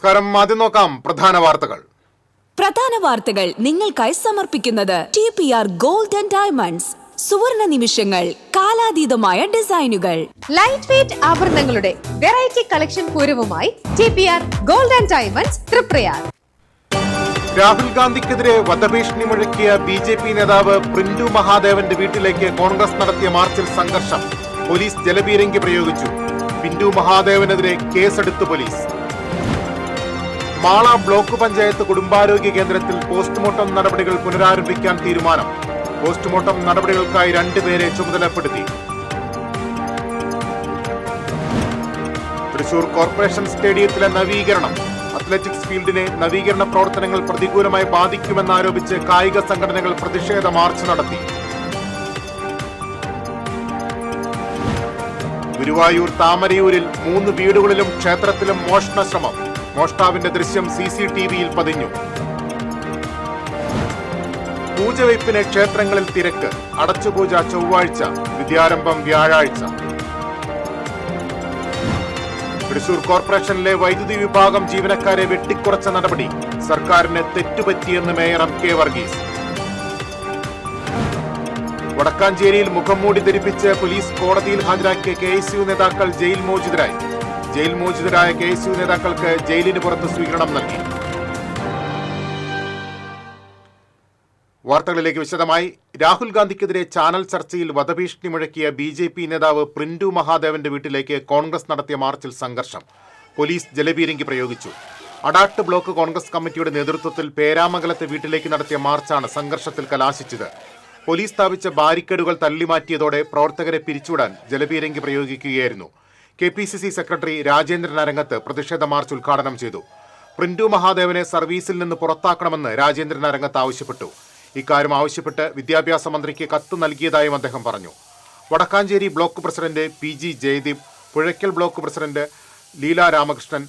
നമസ്കാരം. ആദ്യം നോക്കാം പ്രധാന വാർത്തകൾ. നിങ്ങൾക്കായി സമർപ്പിക്കുന്നത് TPR Gold and Diamonds. സുവർണ നിമിഷങ്ങൾ, കാലാതീതമായ ഡിസൈനുകൾ, ലൈറ്റ് വെയ്റ്റ് ആഭരണങ്ങളുടെ വെറൈറ്റി കളക്ഷൻ പൂരവുമായി TPR Gold and Diamonds Thriprayar. Rahul ഗാന്ധിക്കെതിരെ വധഭീഷണി മുഴക്കിയ BJP നേതാവ് പ്രിന്റു മഹാദേവന്റെ വീട്ടിലേക്ക് കോൺഗ്രസ് നടത്തിയ മാർച്ചിൽ സംഘർഷം. പോലീസ് ജലപീരങ്കി പ്രയോഗിച്ചു. പിന്റു മഹാദേവനെതിരെ കേസെടുത്തു പോലീസ്. മാള ബ്ലോക്ക് പഞ്ചായത്ത് കുടുംബാരോഗ്യ കേന്ദ്രത്തിൽ പോസ്റ്റ്മോർട്ടം നടപടികൾ പുനരാരംഭിക്കാൻ തീരുമാനം. പോസ്റ്റ്മോർട്ടം നടപടികൾക്കായി 2 പേരെ ചുമതലപ്പെടുത്തി. തൃശൂർ കോർപ്പറേഷൻ സ്റ്റേഡിയത്തിലെ നവീകരണം. അത്ലറ്റിക്സ് ഫീൽഡിനെ നവീകരണ പ്രവർത്തനങ്ങൾ പ്രതികൂലമായി ബാധിക്കുമെന്നാരോപിച്ച് കായിക സംഘടനകൾ പ്രതിഷേധ മാർച്ച് നടത്തി. ഗുരുവായൂർ താമരയൂരിൽ 3 വീടുകളിലും ക്ഷേത്രത്തിലും മോഷണ ശ്രമം. മോഷ്ടാവിന്റെ ദൃശ്യം CCTVയിൽ പതിഞ്ഞു. പൂജവയ്പ്പിന് ക്ഷേത്രങ്ങളിൽ തിരക്ക്. അടച്ചുപൂജ ചൊവ്വാഴ്ച, വിദ്യാരംഭം വ്യാഴാഴ്ച. തൃശൂർ കോർപ്പറേഷനിലെ വൈദ്യുതി വിഭാഗം ജീവനക്കാരെ വെട്ടിക്കുറച്ച നടപടി. സർക്കാരിന് തെറ്റുപറ്റിയെന്ന് മേയർ MK വർഗീസ്. വടക്കാഞ്ചേരിയിൽ മുഖംമൂടി ധരിപ്പിച്ച് പോലീസ് കോടതിയിൽ ഹാജരാക്കിയ KSU നേതാക്കൾ ജയിൽ മോചിതരായി. ജയിൽ മോചിതരായ KSU നേതാക്കൾക്ക് ജയിലിന് പുറത്ത് സ്വീകരണം നൽകി. വാർത്തകളിലേക്ക് വിശദമായി. രാഹുൽ ഗാന്ധിക്കെതിരെ ചാനൽ ചർച്ചയിൽ വധഭീഷണി മുഴക്കിയ BJP നേതാവ് പ്രിന്റു മഹാദേവന്റെ വീട്ടിലേക്ക് കോൺഗ്രസ് നടത്തിയ മാർച്ചിൽ സംഘർഷം. പോലീസ് ജലപീരങ്കി പ്രയോഗിച്ചു. അടാട്ട് ബ്ലോക്ക് കോൺഗ്രസ് കമ്മിറ്റിയുടെ നേതൃത്വത്തിൽ പേരാമംഗലത്തെ വീട്ടിലേക്ക് നടത്തിയ മാർച്ചാണ് സംഘർഷത്തിൽ കലാശിച്ചത്. പോലീസ് സ്ഥാപിച്ച ബാരിക്കേഡുകൾ തള്ളിമാറ്റിയതോടെ പ്രവർത്തകരെ പിരിച്ചുവിടാൻ ജലപീരങ്കി പ്രയോഗിക്കുകയായിരുന്നു. KPCC സെക്രട്ടറി രാജേന്ദ്രൻ അരങ്ങത്ത് പ്രതിഷേധ മാർച്ച് ഉദ്ഘാടനം ചെയ്തു. പ്രിന്റു മഹാദേവനെ സർവീസിൽ നിന്ന് പുറത്താക്കണമെന്ന് രാജേന്ദ്രൻ അരങ്ങത്ത് ആവശ്യപ്പെട്ടു. ഇക്കാര്യം ആവശ്യപ്പെട്ട് വിദ്യാഭ്യാസ മന്ത്രിക്ക് കത്ത് നൽകിയതായും അദ്ദേഹം പറഞ്ഞു. Vadakkanchery block president PG Jayadeep, Puzhakkal block president Leela Ramakrishnan,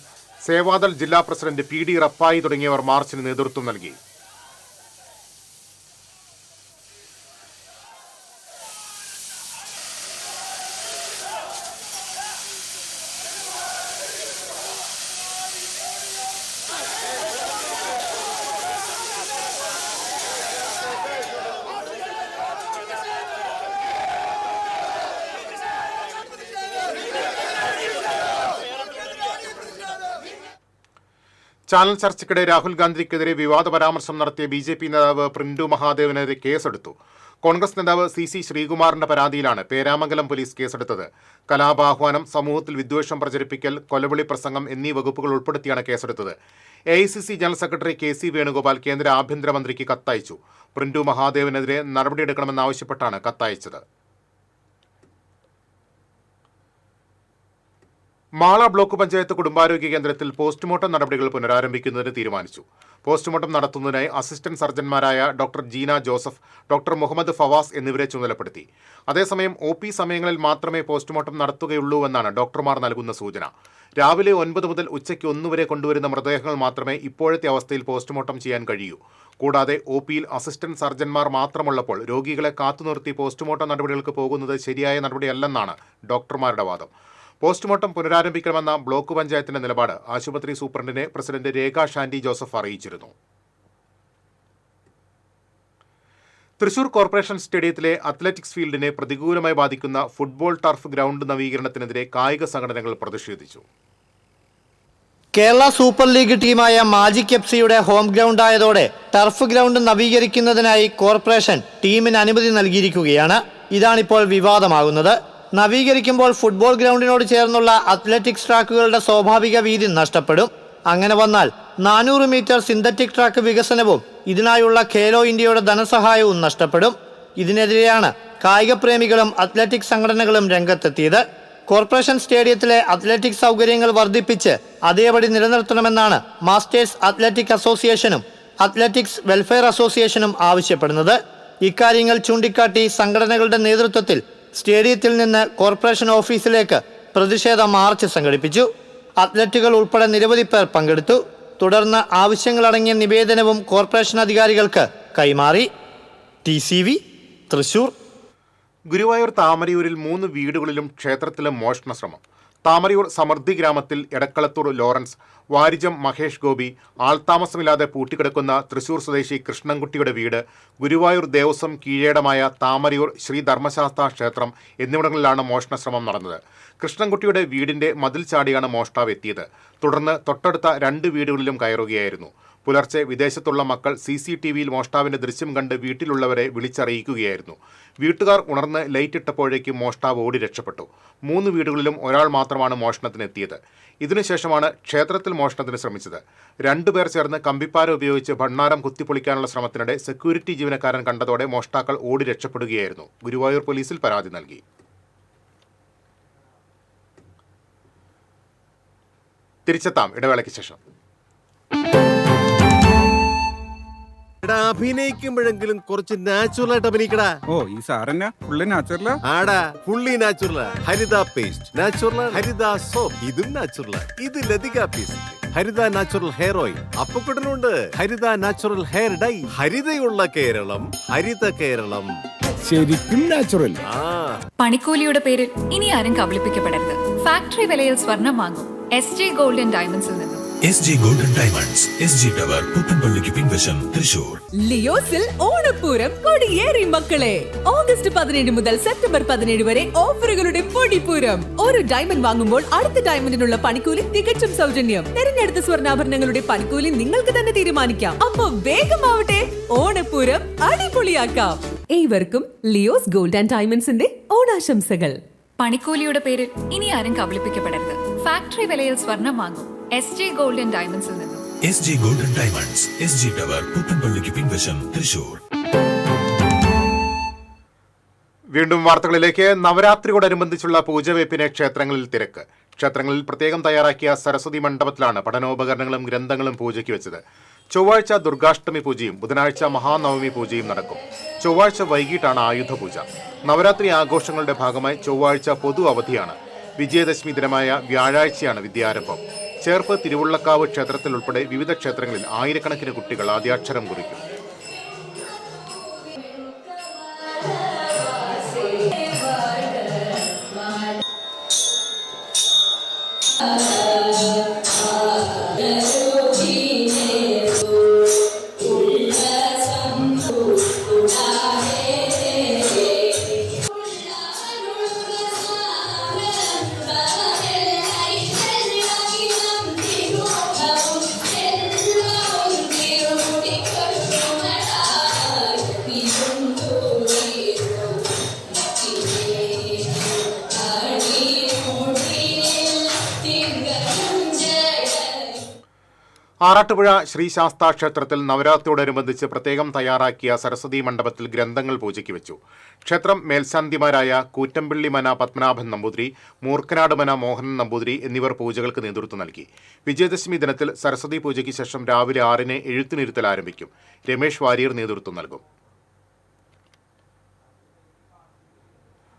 Sevadal ജില്ലാ പ്രസിഡന്റ് PD റപ്പായി തുടങ്ങിയവർ മാർച്ചിന് നേതൃത്വം നൽകി. ചാനൽ ചർച്ചയ്ക്കിടെ രാഹുൽ ഗാന്ധിക്കെതിരെ വിവാദ പരാമർശം നടത്തിയ BJP നേതാവ് പ്രിന്റു മഹാദേവനെതിരെ കേസെടുത്തു. കോൺഗ്രസ് നേതാവ് CC ശ്രീകുമാറിന്റെ പരാതിയിലാണ് പേരാമംഗലം പോലീസ് കേസെടുത്തത്. കലാപാഹ്വാനം, സമൂഹത്തിൽ വിദ്വേഷം പ്രചരിപ്പിക്കൽ, കൊലവിളി പ്രസംഗം എന്നീ വകുപ്പുകൾ ഉൾപ്പെടുത്തിയാണ് കേസെടുത്തത്. AICC general secretary KC Venugopal കേന്ദ്ര ആഭ്യന്തരമന്ത്രിക്ക് കത്തയച്ചു. പ്രിന്റു മഹാദേവനെതിരെ നടപടിയെടുക്കണമെന്നാവശ്യപ്പെട്ടാണ് കത്തയച്ചത്. മാള ബ്ലോക്ക് പഞ്ചായത്ത് കുടുംബാരോഗ്യ കേന്ദ്രത്തിൽ പോസ്റ്റ്മോർട്ടം നടപടികൾ പുനരാരംഭിക്കുന്നതിന് തീരുമാനിച്ചു. പോസ്റ്റ്മോർട്ടം നടത്തുന്നതിനായി അസിസ്റ്റന്റ് സർജൻമാരായ ഡോക്ടർ ജീന ജോസഫ്, ഡോക്ടർ മുഹമ്മദ് ഫവാസ് എന്നിവരെ ചുമതലപ്പെടുത്തി. അതേസമയം OP സമയങ്ങളിൽ മാത്രമേ പോസ്റ്റ്മോർട്ടം നടത്തുകയുള്ളൂവെന്നാണ് ഡോക്ടർമാർ നൽകുന്ന സൂചന. രാവിലെ 9 മുതൽ ഉച്ചയ്ക്ക് 1 വരെ കൊണ്ടുവരുന്ന മൃതദേഹങ്ങൾ മാത്രമേ ഇപ്പോഴത്തെ അവസ്ഥയിൽ പോസ്റ്റ്മോർട്ടം ചെയ്യാൻ കഴിയൂ. കൂടാതെ OPയിൽ അസിസ്റ്റന്റ് സർജൻമാർ മാത്രമുള്ളപ്പോൾ രോഗികളെ കാത്തുനിർത്തി പോസ്റ്റ്മോർട്ടം നടപടികൾക്ക് പോകുന്നത് ശരിയായ നടപടിയല്ലെന്നാണ് ഡോക്ടർമാരുടെ വാദം. പോസ്റ്റ്മോർട്ടം പുനരാരംഭിക്കണമെന്ന ബ്ലോക്ക് പഞ്ചായത്തിന്റെ നിലപാട് ആശുപത്രി സൂപ്രണ്ടിനെ പ്രസിഡന്റ് രേഖ ഷാൻഡി ജോസഫ് അറിയിച്ചിരുന്നു. തൃശൂർ കോർപ്പറേഷൻ സ്റ്റേഡിയത്തിലെ അത്ലറ്റിക്സ് ഫീൽഡിനെ പ്രതികൂലമായി ബാധിക്കുന്ന ഫുട്ബോൾ ടർഫ് ഗ്രൗണ്ട് നവീകരണത്തിനെതിരെ കായിക സംഘടനകൾ പ്രതിഷേധിച്ചു. കേരള സൂപ്പർ ലീഗ് ടീമായ മാജിക് FC ഹോം ഗ്രൗണ്ടായതോടെ ടർഫ് ഗ്രൗണ്ട് നവീകരിക്കുന്നതിനായി കോർപ്പറേഷൻ ടീമിന് അനുമതി നൽകിയിരിക്കുകയാണ്. ഇതാണിപ്പോൾ വിവാദമാകുന്നത്. നവീകരിക്കുമ്പോൾ ഫുട്ബോൾ ഗ്രൗണ്ടിനോട് ചേർന്നുള്ള അത്ലറ്റിക്സ് ട്രാക്കുകളുടെ സ്വാഭാവിക വീതി നഷ്ടപ്പെടും. അങ്ങനെ വന്നാൽ 400 മീറ്റർ സിന്തറ്റിക് ട്രാക്ക് വികസനവും ഇതിനായുള്ള ഖേലോ ഇന്ത്യയുടെ ധനസഹായവും നഷ്ടപ്പെടും. ഇതിനെതിരെയാണ് കായിക പ്രേമികളും അത്ലറ്റിക്സ് സംഘടനകളും രംഗത്തെത്തിയത്. കോർപ്പറേഷൻ സ്റ്റേഡിയത്തിലെ അത്ലറ്റിക്സ് സൗകര്യങ്ങൾ വർദ്ധിപ്പിച്ച് അതേപടി നിലനിർത്തണമെന്നാണ് മാസ്റ്റേഴ്സ് അത്ലറ്റിക് അസോസിയേഷനും അത്ലറ്റിക്സ് വെൽഫെയർ അസോസിയേഷനും ആവശ്യപ്പെടുന്നത്. ഇക്കാര്യങ്ങൾ ചൂണ്ടിക്കാട്ടി സംഘടനകളുടെ നേതൃത്വത്തിൽ സ്റ്റേഡിയത്തിൽ നിന്ന് കോർപ്പറേഷൻ ഓഫീസിലേക്ക് പ്രതിഷേധ മാർച്ച് സംഘടിപ്പിച്ചു. അത്ലറ്റുകൾ ഉൾപ്പെടെ നിരവധി പേർ പങ്കെടുത്തു. തുടർന്ന് ആവശ്യങ്ങളടങ്ങിയ നിവേദനവും കോർപ്പറേഷൻ അധികാരികൾക്ക് കൈമാറി. TCV തൃശൂർ. ഗുരുവായൂർ താമരയൂരിൽ 3 വീടുകളിലും ക്ഷേത്രത്തിലും മോഷണ ശ്രമം. താമരയൂർ സമൃദ്ധി ഗ്രാമത്തിൽ എടക്കളത്തൂർ ലോറൻസ്, വാരിജം മഹേഷ് ഗോപി, ആൾതാമസമില്ലാതെ പൂട്ടിക്കിടക്കുന്ന തൃശൂർ സ്വദേശി കൃഷ്ണൻകുട്ടിയുടെ വീട്, ഗുരുവായൂർ ദേവസ്വം കീഴേടമായ താമരയൂർ ശ്രീ ധർമ്മശാസ്ത്ര ക്ഷേത്രം എന്നിവിടങ്ങളിലാണ് മോഷണശ്രമം നടന്നത്. കൃഷ്ണൻകുട്ടിയുടെ വീടിന്റെ മതിൽ ചാടിയാണ് മോഷ്ടാവ് എത്തിയത്. തുടർന്ന് തൊട്ടടുത്ത 2 വീടുകളിലും കയറുകയായിരുന്നു. പുലർച്ചെ വിദേശത്തുള്ള മക്കൾ CCTVയിൽ മോഷ്ടാവിന്റെ ദൃശ്യം കണ്ട് വീട്ടിലുള്ളവരെ വിളിച്ചറിയിക്കുകയായിരുന്നു. വീട്ടുകാർ ഉണർന്ന് ലൈറ്റ് ഇട്ടപ്പോഴേക്കും മോഷ്ടാവ് ഓടി രക്ഷപ്പെട്ടു. 3 വീടുകളിലും ഒരാൾ മാത്രമാണ് മോഷണത്തിനെത്തിയത്. ഇതിനുശേഷമാണ് ക്ഷേത്രത്തിൽ മോഷണത്തിന് ശ്രമിച്ചത്. 2 പേർ ചേർന്ന് കമ്പിപ്പാര ഉപയോഗിച്ച് ഭണ്ണാരം കുത്തിപ്പൊളിക്കാനുള്ള ശ്രമത്തിനിടെ സെക്യൂരിറ്റി ജീവനക്കാരൻ കണ്ടതോടെ മോഷ്ടാക്കൾ ഓടി രക്ഷപ്പെടുകയായിരുന്നു. ഗുരുവായൂർ പോലീസിൽ പരാതി നൽകി. തിരിച്ചെത്താം ഇടവേളയ്ക്ക് ശേഷം. അഭിനയിക്കുമ്പോഴെങ്കിലും കുറച്ച് നാച്ചുറൽ ആയിട്ട് അഭിനയിക്കടാ. ഓ ഈ സാറന്നെ ഫുള്ളി നാച്ചുറലാ? ആടാ ഫുള്ളി നാച്ചുറലാ. ഹരിത പേസ്റ്റ് നാച്ചുറൽ, ഹരിത സോപ്പ് ഇതും നാച്ചുറൽ, ഇത് ലതിക പേസ്റ്റ്, ഹരിത നാച്ചുറൽ ഹെയർ ഓയിൽ, അപ്പക്കുട്ടനുണ്ട് ഹരിത natural hair dye. ഹരിതയുള്ള Keralam, Haritha Keralam, ശരിക്കും നാച്ചുറൽ. പണിക്കൂലിയുടെ പേരിൽ ഇനി ആരും കബളിപ്പിക്കപ്പെടരുത്. ഫാക്ടറി വിലയിൽ സ്വർണം വാങ്ങും SJ ഗോൾഡ് ആൻഡ് ഡയമണ്ട്സിൽ നിന്നും. SJ golden diamonds, SG tower, പുത്തൻപള്ളിക്ക് പിൻവശം, തൃശൂർ. ലിയോസിൽ ഓണപ്പൂരം കൊടിയേറി മക്കളെ. ഓഗസ്റ്റ് 17 മുതൽ സെപ്റ്റംബർ 17 വരെ ഓഫറുകളുടെ പൊടിപ്പൂരം. ഒരു ഡയമണ്ട് വാങ്ങുമ്പോൾ അടുത്ത ഡയമണ്ടിനുള്ള പണിക്കൂലി തികച്ചും സൗജന്യം. തിരഞ്ഞെടുത്ത സ്വർണ്ണാഭരണങ്ങളുടെ പണിക്കൂലി നിങ്ങൾക്ക് തന്നെ തീരുമാനിക്കാം. അപ്പൊ വേഗമാവട്ടെ, ഓണപ്പൂരം അടിപൊളിയാക്കാം. ഏവർക്കും ലിയോസ് ഗോൾഡ് ആൻഡ് ഡയമണ്ട്സിന്റെ ഓണാശംസകൾ. പണിക്കൂലിയുടെ പേരിൽ ഇനി ആരും കബളിപ്പിക്കപ്പെടരുത്. ഫാക്ടറി വിലയിൽ സ്വർണം വാങ്ങും SJ ഗോൾഡ് ആൻഡ് ഡയമണ്ട്സിൽ നിന്നും. SJ golden diamonds, SG tower, പുത്തൻപള്ളിക്ക് പിൻവശം, തൃശൂർ. വീണ്ടും വാർത്തകളിലേക്ക്. നവരാത്രിയോടനുബന്ധിച്ചുള്ള പൂജവയ്പ്പിന് ക്ഷേത്രങ്ങളിൽ തിരക്ക്. ക്ഷേത്രങ്ങളിൽ പ്രത്യേകം തയ്യാറാക്കിയ സരസ്വതി മണ്ഡപത്തിലാണ് പഠനോപകരണങ്ങളും ഗ്രന്ഥങ്ങളും പൂജയ്ക്ക് വെച്ചത്. ചൊവ്വാഴ്ച ദുർഗാഷ്ടമി പൂജയും ബുധനാഴ്ച മഹാനവമി പൂജയും നടക്കും. ചൊവ്വാഴ്ച വൈകിട്ടാണ് ആയുധപൂജ. നവരാത്രി ആഘോഷങ്ങളുടെ ഭാഗമായി ചൊവ്വാഴ്ച പൊതു അവധിയാണ്. വിജയദശമി ദിനമായ വ്യാഴാഴ്ചയാണ് വിദ്യാരംഭം. ചേർപ്പ് തിരുവുള്ളക്കാവ് ക്ഷേത്രത്തിൽ ഉൾപ്പെടെ വിവിധ ക്ഷേത്രങ്ങളിൽ ആയിരക്കണക്കിന് കുട്ടികൾ ആദ്യാക്ഷരം കുറിക്കും. ആറാട്ടുപുഴ ശ്രീശാസ്താ ക്ഷേത്രത്തിൽ നവരാത്രിയോടനുബന്ധിച്ച് പ്രത്യേകം തയ്യാറാക്കിയ സരസ്വതി മണ്ഡപത്തിൽ ഗ്രന്ഥങ്ങൾ പൂജയ്ക്ക് വെച്ചു. ക്ഷേത്രം മേൽശാന്തിമാരായ കൂറ്റമ്പിള്ളിമന പത്മനാഭൻ നമ്പൂതിരി, മൂർക്കനാടുമന മോഹനൻ നമ്പൂതിരി എന്നിവർ പൂജകൾക്ക് നേതൃത്വം നൽകി. വിജയദശമി ദിനത്തിൽ സരസ്വതി പൂജയ്ക്ക് ശേഷം രാവിലെ 6-ന് എഴുത്തിനിരുത്തൽ ആരംഭിക്കും. രമേശ് വാര്യർ നേതൃത്വം നൽകും.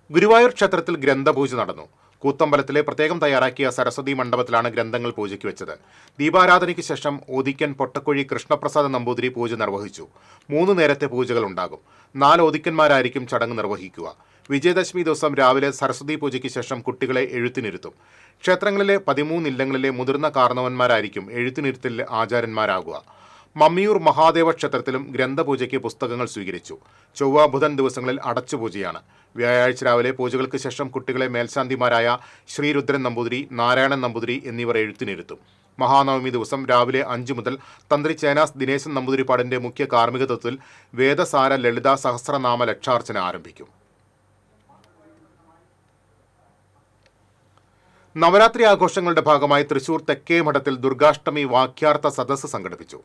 ഗുരുവായൂർ ക്ഷേത്രത്തിൽ ഗ്രന്ഥപൂജ നടന്നു. കൂത്തമ്പലത്തിലെ പ്രത്യേകം തയ്യാറാക്കിയ സരസ്വതി മണ്ഡപത്തിലാണ് ഗ്രന്ഥങ്ങൾ പൂജയ്ക്ക് വെച്ചത്. ദീപാരാധനയ്ക്ക് ശേഷം ഓദിക്കൻ പൊട്ടക്കുഴി കൃഷ്ണപ്രസാദ നമ്പൂതിരി പൂജ നിർവഹിച്ചു. 3 നേരത്തെ പൂജകൾ ഉണ്ടാകും. 4 ഓദിക്കന്മാരായിരിക്കും ചടങ്ങ് നിർവഹിക്കുക. വിജയദശമി ദിവസം രാവിലെ സരസ്വതി പൂജയ്ക്ക് ശേഷം കുട്ടികളെ എഴുത്തിനിരുത്തും. ക്ഷേത്രങ്ങളിലെ 13 ഇല്ലങ്ങളിലെ മുതിർന്ന കാരണവന്മാരായിരിക്കും എഴുത്തിനിരുത്തലിൽ ആചാര്യന്മാരാകുക. മമ്മിയൂർ മഹാദേവ ക്ഷേത്രത്തിലും ഗ്രന്ഥപൂജയ്ക്ക് പുസ്തകങ്ങൾ സ്വീകരിച്ചു. ചൊവ്വ ബുധൻ ദിവസങ്ങളിൽ അടച്ചുപൂജയാണ്. വ്യാഴാഴ്ച രാവിലെ പൂജകൾക്ക് ശേഷം കുട്ടികളെ മേൽശാന്തിമാരായ ശ്രീരുദ്രൻ നമ്പൂതിരി, നാരായണൻ നമ്പൂതിരി എന്നിവർ എഴുത്തിനിരുത്തും. മഹാനവമി ദിവസം രാവിലെ 5 മുതൽ തന്ത്രി ചേനാസ് ദിനേശൻ നമ്പൂതിരിപ്പാടിന്റെ മുഖ്യ കാർമ്മികത്വത്തിൽ വേദസാര ലളിത സഹസ്രനാമ ലക്ഷാർച്ചന ആരംഭിക്കും. നവരാത്രി ആഘോഷങ്ങളുടെ ഭാഗമായി തൃശൂർ തെക്കേ മഠത്തിൽ ദുർഗാഷ്ടമി വാക്യാർത്ഥ സദസ്സ് സംഘടിപ്പിച്ചു.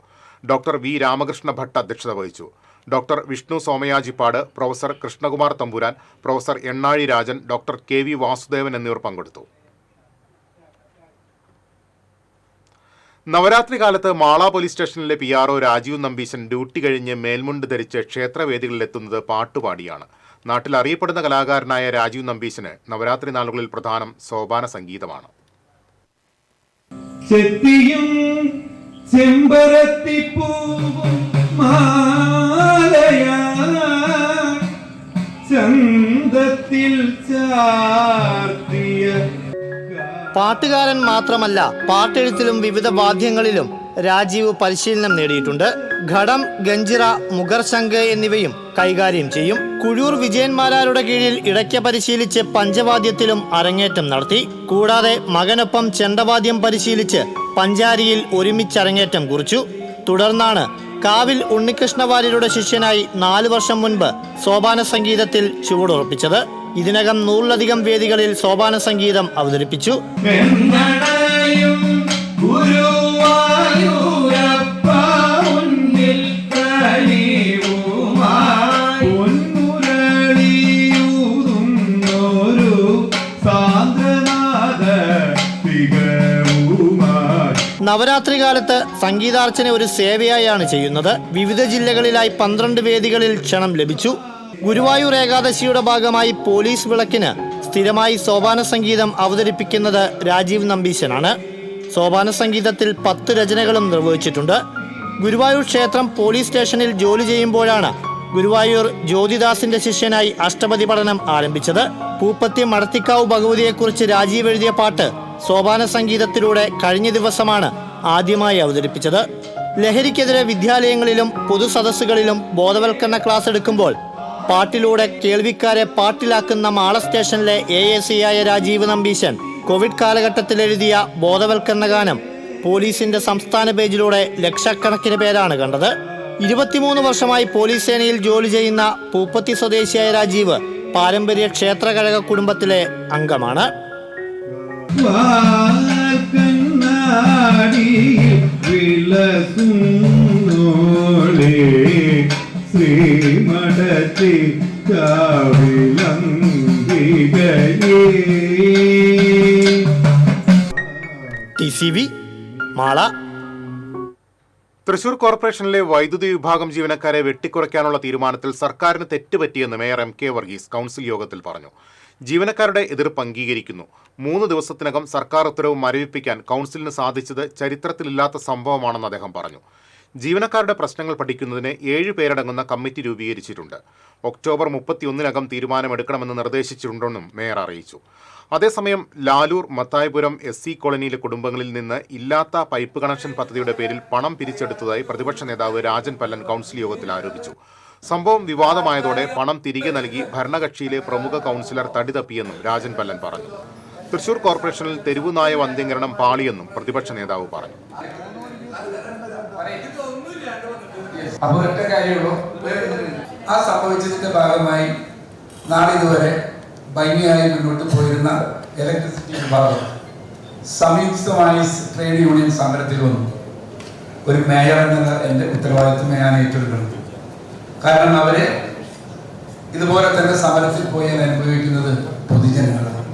ഡോക്ടർ വി രാമകൃഷ്ണ ഭട്ട് അധ്യക്ഷത വഹിച്ചു. Doctor Vishnu Somayajippad, professor Krishnakumar Thampuran, professor Ennazhi Rajan, doctor KV Vasudevan എന്നിവർ പങ്കെടുത്തു. നവരാത്രി കാലത്ത് മാള പോലീസ് സ്റ്റേഷനിലെ PRO രാജീവ് നമ്പീശൻ ഡ്യൂട്ടി കഴിഞ്ഞ് മേൽമുണ്ട് ധരിച്ച് ക്ഷേത്രവേദികളിലെത്തുന്നത് പാട്ടുപാടിയാണ്. നാട്ടിൽ അറിയപ്പെടുന്ന കലാകാരനായ രാജീവ് നമ്പീശന് നവരാത്രി നാളുകളിൽ പ്രധാനം സോപാന സംഗീതമാണ്. ചന്തത്തിൽ ചാർത്തിയ പാട്ടുകാരൻ മാത്രമല്ല, പാട്ടെഴുത്തിലും വിവിധ വാദ്യങ്ങളിലും രാജീവ് പരിശീലനം നേടിയിട്ടുണ്ട്. ഘടം, ഗഞ്ചിറ, മുഗർശംഖ് എന്നിവയും കൈകാര്യം ചെയ്യും. കുഴൂർ വിജയന്മാരാരുടെ കീഴിൽ ഇടയ്ക്ക് പരിശീലിച്ച് പഞ്ചവാദ്യത്തിലും അരങ്ങേറ്റം നടത്തി. കൂടാതെ മകനൊപ്പം ചെണ്ടവാദ്യം പരിശീലിച്ച് പഞ്ചാരിയിൽ ഒരുമിച്ച് അരങ്ങേറ്റം കുറിച്ചു. തുടർന്നാണ് കാവിൽ ഉണ്ണികൃഷ്ണ വാര്യരുടെ ശിഷ്യനായി 4 വർഷം മുൻപ് സോപാന സംഗീതത്തിൽ ചുവടുറപ്പിച്ചത്. ഇതിനകം 100-ലധികം വേദികളിൽ സോപാന സംഗീതം അവതരിപ്പിച്ചു. നവരാത്രി കാലത്ത് സംഗീതാർച്ചന ഒരു സേവയായാണ് ചെയ്യുന്നത്. വിവിധ ജില്ലകളിലായി 12 വേദികളിൽ ക്ഷണം ലഭിച്ചു. ഗുരുവായൂർ ഏകാദശിയുടെ ഭാഗമായി പോലീസ് വിളക്കിന് സ്ഥിരമായി സോപാന സംഗീതം അവതരിപ്പിക്കുന്നത് രാജീവ് നമ്പീശനാണ്. സോപാന സംഗീതത്തിൽ 10 രചനകളും നിർവഹിച്ചിട്ടുണ്ട്. ഗുരുവായൂർ ക്ഷേത്രം പോലീസ് സ്റ്റേഷനിൽ ജോലി ചെയ്യുമ്പോഴാണ് ഗുരുവായൂർ ജ്യോതിദാസിന്റെ ശിഷ്യനായി അഷ്ടപതി പഠനം ആരംഭിച്ചത്. പൂപ്പത്തി മടത്തിക്കാവ് ഭഗവതിയെക്കുറിച്ച് രാജീവ് എഴുതിയ പാട്ട് സോപാന സംഗീതത്തിലൂടെ കഴിഞ്ഞ ദിവസമാണ് ആദ്യമായി അവതരിപ്പിച്ചത്. ലഹരിക്കെതിരെ വിദ്യാലയങ്ങളിലും പൊതുസദസ്സുകളിലും ബോധവൽക്കരണ ക്ലാസ് എടുക്കുമ്പോൾ പാട്ടിലൂടെ കേൾവിക്കാരെ പാട്ടിലാക്കുന്ന മാള സ്റ്റേഷനിലെ AAC-യായ രാജീവ് നമ്പീശൻ കോവിഡ് കാലഘട്ടത്തിൽ എഴുതിയ ബോധവൽക്കരണ ഗാനം പോലീസിന്റെ സംസ്ഥാന പേജിലൂടെ ലക്ഷക്കണക്കിന് പേരാണ് കണ്ടത്. 23 വർഷമായി പോലീസ് സേനയിൽ ജോലി ചെയ്യുന്ന പൂപ്പത്തി സ്വദേശിയായ രാജീവ് പാരമ്പര്യ ക്ഷേത്രകഴക കുടുംബത്തിലെ അംഗമാണ്. TCV മാള. തൃശൂർ കോർപ്പറേഷനിലെ വൈദ്യുതി വിഭാഗം ജീവനക്കാരെ വെട്ടിക്കുറയ്ക്കാനുള്ള തീരുമാനത്തിൽ സർക്കാരിന് തെറ്റുപറ്റിയെന്ന് മേയർ MK വർഗീസ് കൗൺസിൽ യോഗത്തിൽ പറഞ്ഞു. ജീവനക്കാരുടെ എതിർപ്പ് അംഗീകരിക്കുന്നു. 3 ദിവസത്തിനകം സർക്കാർ ഉത്തരവ് മരവിപ്പിക്കാൻ കൗൺസിലിന് സാധിച്ചത് ചരിത്രത്തിലില്ലാത്ത സംഭവമാണെന്ന് അദ്ദേഹം പറഞ്ഞു. ജീവനക്കാരുടെ പ്രശ്നങ്ങൾ പഠിക്കുന്നതിന് 7 പേരടങ്ങുന്ന കമ്മിറ്റി രൂപീകരിച്ചിട്ടുണ്ട്. ഒക്ടോബർ 31-നകം തീരുമാനമെടുക്കണമെന്ന് നിർദ്ദേശിച്ചിട്ടുണ്ടെന്നും മേയർ അറിയിച്ചു. അതേസമയം ലാലൂർ മത്തായപുരം SC കോളനിയിലെ കുടുംബങ്ങളിൽ നിന്ന് ഇല്ലാത്ത പൈപ്പ് കണക്ഷൻ പദ്ധതിയുടെ പേരിൽ പണം പിരിച്ചെടുത്തതായി പ്രതിപക്ഷ നേതാവ് രാജൻ പല്ലൻ കൗൺസിൽ യോഗത്തിൽ ആരോപിച്ചു. സംഭവം വിവാദമായതോടെ പണം തിരികെ നൽകി ഭരണകക്ഷിയിലെ പ്രമുഖ കൗൺസിലർ തടി തപ്പിയെന്നും രാജൻ പല്ലൻ പറഞ്ഞു. തൃശൂർ കോർപ്പറേഷനിൽ തെരുവുനായ വന്ധ്യംകരണം പാളിയെന്നും പ്രതിപക്ഷ നേതാവ് പറഞ്ഞു. അപ്പോൾ ഒറ്റ കാര്യമുള്ളൂ, ആ സംഭവിച്ചതിന്റെ ഭാഗമായി നാളിതുവരെ ഭംഗിയായി മുന്നോട്ട് പോയിരുന്ന ഇലക്ട്രിസിറ്റി വിഭാഗം സംയുക്തമായി ട്രേഡ് യൂണിയൻ സമരത്തിൽ വന്നു. ഒരു മേയർ എന്ന എൻ്റെ ഉത്തരവാദിത്വം ഞാൻ ഏറ്റെടുക്കണം. കാരണം അവര് ഇതുപോലെ തന്നെ സമരത്തിൽ പോയി അനുഭവിക്കുന്നത് പൊതുജനങ്ങളാണ്.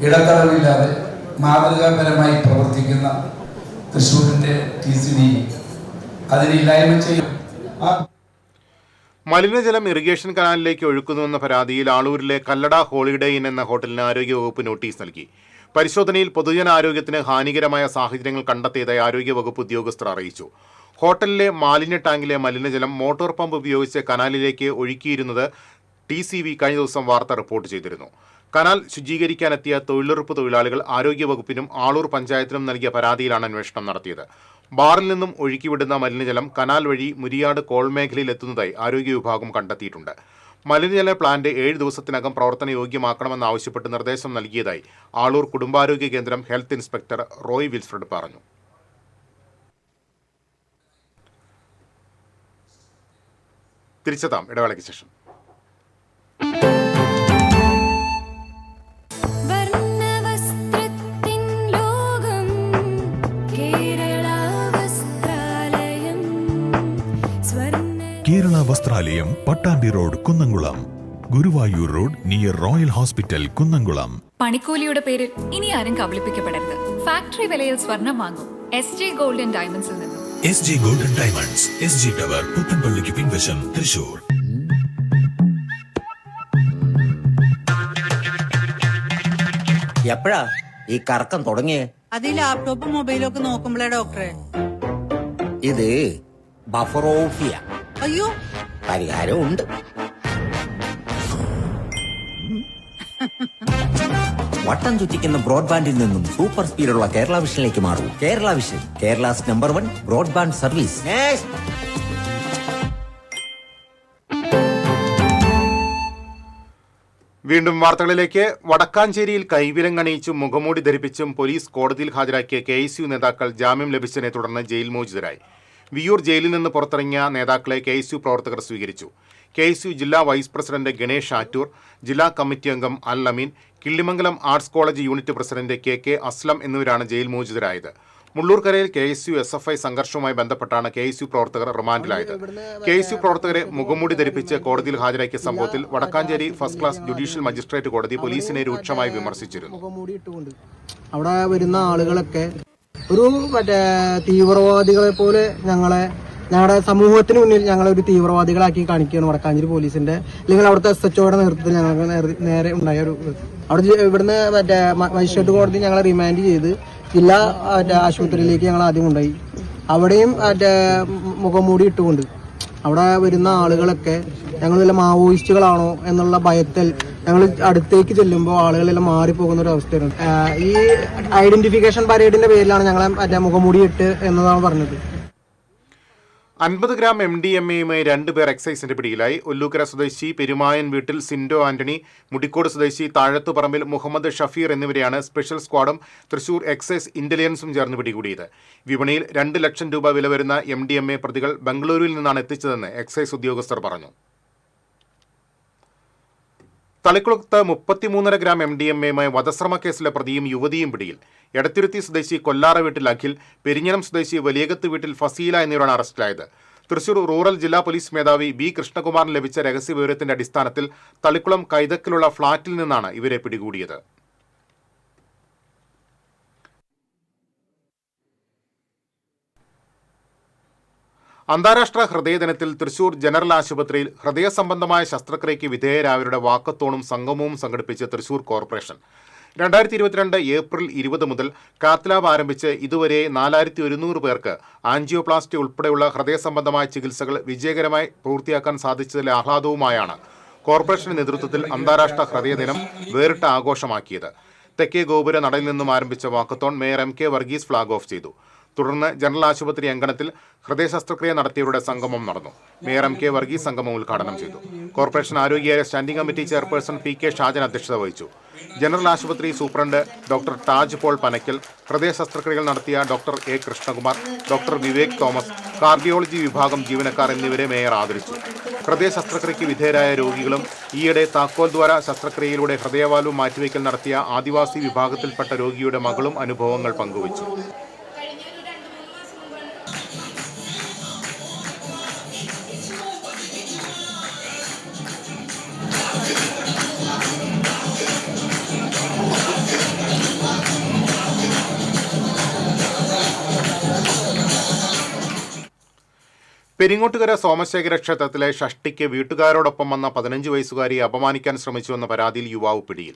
ഇടതടവില്ലാതെ മാതൃകാപരമായി പ്രവർത്തിക്കുന്ന തൃശ്ശൂരിന്റെ TCD അതിനില്ലായ്മ ചെയ്യും. മലിനജലം ഇറിഗേഷൻ കനാലിലേക്ക് ഒഴുക്കുന്നുവെന്ന പരാതിയിൽ ആളൂരിലെ കല്ലട ഹോളിഡേ ഇൻ എന്ന ഹോട്ടലിന് ആരോഗ്യവകുപ്പ് നോട്ടീസ് നൽകി. പരിശോധനയിൽ പൊതുജനാരോഗ്യത്തിന് ഹാനികരമായ സാഹചര്യങ്ങൾ കണ്ടെത്തിയതായി ആരോഗ്യവകുപ്പ് ഉദ്യോഗസ്ഥർ അറിയിച്ചു. ഹോട്ടലിലെ മാലിന്യ ടാങ്കിലെ മലിനജലം മോട്ടോർ പമ്പ് ഉപയോഗിച്ച് കനാലിലേക്ക് ഒഴുക്കിയിരുന്നത് TCV കഴിഞ്ഞ ദിവസം വാർത്ത റിപ്പോർട്ട് ചെയ്തിരുന്നു. കനാൽ ശുചീകരിക്കാനെത്തിയ തൊഴിലുറപ്പ് തൊഴിലാളികൾ ആരോഗ്യവകുപ്പിനും ആളൂർ പഞ്ചായത്തിനും നൽകിയ പരാതിയിലാണ് അന്വേഷണം നടത്തിയത്. ബാറിൽ നിന്നും ഒഴുക്കിവിടുന്ന മലിനജലം കനാൽ വഴി മുരിയാട് കോൾ മേഖലയിൽ എത്തുന്നതായി ആരോഗ്യ വിഭാഗം കണ്ടെത്തിയിട്ടുണ്ട്. മലിനജല പ്ലാന്റ് 7 ദിവസത്തിനകം പ്രവർത്തനയോഗ്യമാക്കണമെന്നാവശ്യപ്പെട്ട് നിർദ്ദേശം നൽകിയതായി ആളൂർ കുടുംബാരോഗ്യ കേന്ദ്രം ഹെൽത്ത് ഇൻസ്പെക്ടർ റോയ് വിൽഫ്രഡ് പറഞ്ഞു. തിരിച്ചെത്താം ഇടവേളയ്ക്ക് ശേഷം. Kerala Vasthralayam, Pattambi road, Kunnamkulam. Guruvayur road near royal hospital, Kunnamkulam. പണിക്കൂലിയുടെ പേരിൽ ഇനി ആരും കബളിപ്പിക്കപ്പെടരുത്. ഫാക്ടറി വിലയിൽ സ്വർണം വാങ്ങും SJ ഗോൾഡൻ ഡയമണ്ട്സിൽ നിന്നും. SG golden diamonds, SG tower, പുത്തൻപള്ളിക്ക് പിൻവശം, തൃശൂർ. എപ്പോഴാ ഈ കറക്കം തുടങ്ങിയേ? അത് ലാപ്ടോപ്പും മൊബൈലും ഒക്കെ നോക്കുമ്പോഴേ ഡോക്ടറെ. ഇത് ബഫറോഫിയ. അയ്യോ, പരിഹാരം ഉണ്ട്. വട്ടം ചുറ്റിക്കുന്ന ബ്രോഡ്ബാൻഡിൽ നിന്നും സൂപ്പർ സ്പീഡുള്ള കേരള വിഷനിലേക്ക് മാറൂ. Kerala vision, Kerala's #1 broadband service. വീണ്ടും വാർത്തകളിലേക്ക്. വടക്കാഞ്ചേരിയിൽ കൈവിലങ്ങണിയിച്ചും മുഖംമൂടി ധരിപ്പിച്ചും പോലീസ് കോടതിയിൽ ഹാജരാക്കിയ KSU നേതാക്കൾ ജാമ്യം ലഭിച്ചതിനെ തുടർന്ന് ജയിൽ മോചിതരായി. വിയൂർ ജയിലിൽ നിന്ന് പുറത്തിറങ്ങിയ നേതാക്കളെ KSU പ്രവർത്തകർ സ്വീകരിച്ചു. KSU ജില്ലാ വൈസ് പ്രസിഡന്റ് ഗണേഷ് ആറ്റൂർ, ജില്ലാ കമ്മിറ്റി അംഗം Al Ameen, Killimangalam arts college unit president KK Aslam എന്നിവരാണ് ജയിൽ മോചിതരായത്. മുള്ളൂർക്കരയിൽ KSU SFI സംഘർഷവുമായി ബന്ധപ്പെട്ടാണ് KSU പ്രവർത്തകർ റിമാൻഡിലായത്. KSU പ്രവർത്തകരെ മുഖംമൂടി ധരിപ്പിച്ച് കോടതിയിൽ ഹാജരാക്കിയ സംഭവത്തിൽ Vadakkanchery first class judicial magistrate കോടതി പോലീസിനെ രൂക്ഷമായി വിമർശിച്ചിരുന്നു. അവിടെ വരുന്ന ആളുകളൊക്കെ ഒരു തീവ്രവാദികളെ പോലെ ഞങ്ങളുടെ സമൂഹത്തിന് മുന്നിൽ ഞങ്ങളെ ഒരു തീവ്രവാദികളാക്കി കാണിക്കുകയാണ് വടക്കാഞ്ചേരി പോലീസിന്റെ അല്ലെങ്കിൽ അവിടുത്തെ SHOയുടെ നേതൃത്വത്തിൽ ഞങ്ങൾക്ക് നേരെ ഉണ്ടായ ഒരു അവിടെ ഇവിടുന്ന് മജിസ്ട്രേറ്റ് കോടതി ഞങ്ങളെ റിമാൻഡ് ചെയ്ത് ജില്ലാ ആശുപത്രിയിലേക്ക് ഞങ്ങൾ ആദ്യം കൊണ്ടുപോയി. അവിടെയും മുഖംമൂടി ഇട്ടുകൊണ്ട് അവിടെ വരുന്ന ആളുകളൊക്കെ ഞങ്ങൾ വല്ല മാവോയിസ്റ്റുകളാണോ എന്നുള്ള ഭയത്തിൽ ഞങ്ങൾ അടുത്തേക്ക് ചെല്ലുമ്പോൾ ആളുകളെല്ലാം മാറിപ്പോകുന്ന ഒരു അവസ്ഥയാണ്. ഈ ഐഡന്റിഫിക്കേഷൻ പരേഡിന്റെ പേരിലാണ് ഞങ്ങളെ മുഖംമൂടി ഇട്ട് എന്നതാണ് പറഞ്ഞത്. 50 ഗ്രാം MDMAയുമായി 2 പേർ എക്സൈസിന്റെ പിടിയിലായി. ഒല്ലൂക്കര സ്വദേശി പെരുമായൻ വീട്ടിൽ സിൻഡോ ആന്റണി, മുടിക്കോട് സ്വദേശി താഴത്തുപറമ്പിൽ മുഹമ്മദ് ഷഫീർ എന്നിവരെയാണ് സ്പെഷ്യൽ സ്ക്വാഡും തൃശൂർ എക്സൈസ് ഇന്റലിജൻസും ചേർന്ന് പിടികൂടിയത്. വിപണിയിൽ 2 ലക്ഷം രൂപ വില വരുന്ന MDMA പ്രതികൾ ബംഗളൂരുവിൽ നിന്നാണ് എത്തിച്ചതെന്ന് എക്സൈസ് ഉദ്യോഗസ്ഥർ പറഞ്ഞു. തളിക്കുളത്ത് 33.5 ഗ്രാം MDMAയുമായി വധശ്രമ കേസിലെ പ്രതിയും യുവതിയും പിടിയിൽ. എടത്തിരുത്തി സ്വദേശി കൊല്ലാറ വീട്ടിൽ അഖിൽ, പെരിഞ്ഞനം സ്വദേശി വലിയകത്ത് വീട്ടിൽ ഫസീല എന്നിവരാണ് അറസ്റ്റിലായത്. തൃശൂർ റൂറൽ ജില്ലാ പോലീസ് മേധാവി B കൃഷ്ണകുമാറിന് ലഭിച്ച രഹസ്യവിവരത്തിന്റെ അടിസ്ഥാനത്തിൽ തളിക്കുളം കൈതക്കിലുള്ള ഫ്ളാറ്റിൽ നിന്നാണ് ഇവരെ പിടികൂടിയത്. അന്താരാഷ്ട്ര ഹൃദയദിനത്തിൽ തൃശൂർ ജനറൽ ആശുപത്രിയിൽ ഹൃദയ സംബന്ധമായ ശസ്ത്രക്രിയയ്ക്ക് വിധേയരായവരുടെ വാക്കത്തോണും സംഗമവും സംഘടിപ്പിച്ച് തൃശൂർ കോർപ്പറേഷൻ. 2022 ഏപ്രിൽ 20 മുതൽ കാത്ത് ലാബ് ആരംഭിച്ച് ഇതുവരെ 4100 പേർക്ക് ആൻജിയോപ്ലാസ്റ്റി ഉൾപ്പെടെയുള്ള ഹൃദയ സംബന്ധമായ ചികിത്സകൾ വിജയകരമായി പൂർത്തിയാക്കാൻ സാധിച്ചതിലെ ആഹ്ലാദവുമായാണ് കോർപ്പറേഷന്റെ നേതൃത്വത്തിൽ അന്താരാഷ്ട്ര ഹൃദയദിനം വേറിട്ട ആഘോഷമാക്കിയത്. തെക്കേ ഗോപുര നടയിൽ നിന്നും ആരംഭിച്ച walkathon mayor MK Varghese flag off ചെയ്തു. തുടർന്ന് ജനറൽ ആശുപത്രി അങ്കണത്തിൽ ഹൃദയ ശസ്ത്രക്രിയ നടത്തിയവരുടെ സംഗമം നടന്നു. മേയർ MK വർഗീസ് സംഗമം ഉദ്ഘാടനം ചെയ്തു. കോർപ്പറേഷൻ ആരോഗ്യ standing committee chairperson PK Shajan അധ്യക്ഷത വഹിച്ചു. ജനറൽ ആശുപത്രി സൂപ്രണ്ട് ഡോക്ടർ താജ് പോൾ പനക്കൽ, ഹൃദയ ശസ്ത്രക്രിയകൾ നടത്തിയ doctor A Krishnakumar, doctor Vivek Thomas, cardiology വിഭാഗം ജീവനക്കാർ എന്നിവരെ മേയർ ആദരിച്ചു. ഹൃദയ ശസ്ത്രക്രിയയ്ക്ക് വിധേയരായ രോഗികളും ഈയിടെ താക്കോൽ ദ്വാര ശസ്ത്രക്രിയയിലൂടെ ഹൃദയവാൽവ് മാറ്റിവെക്കൽ നടത്തിയ ആദിവാസി വിഭാഗത്തിൽപ്പെട്ട രോഗിയുടെ മകളും അനുഭവങ്ങൾ പങ്കുവച്ചു. പെരിങ്ങോട്ടുകര സോമശേഖര ക്ഷേത്രത്തിലെ ഷഷ്ടിക്ക് വീട്ടുകാരോടൊപ്പം വന്ന 15 വയസ്സുകാരിയെ അപമാനിക്കാൻ ശ്രമിച്ചുവെന്ന പരാതിയിൽ യുവാവ് പിടിയിൽ.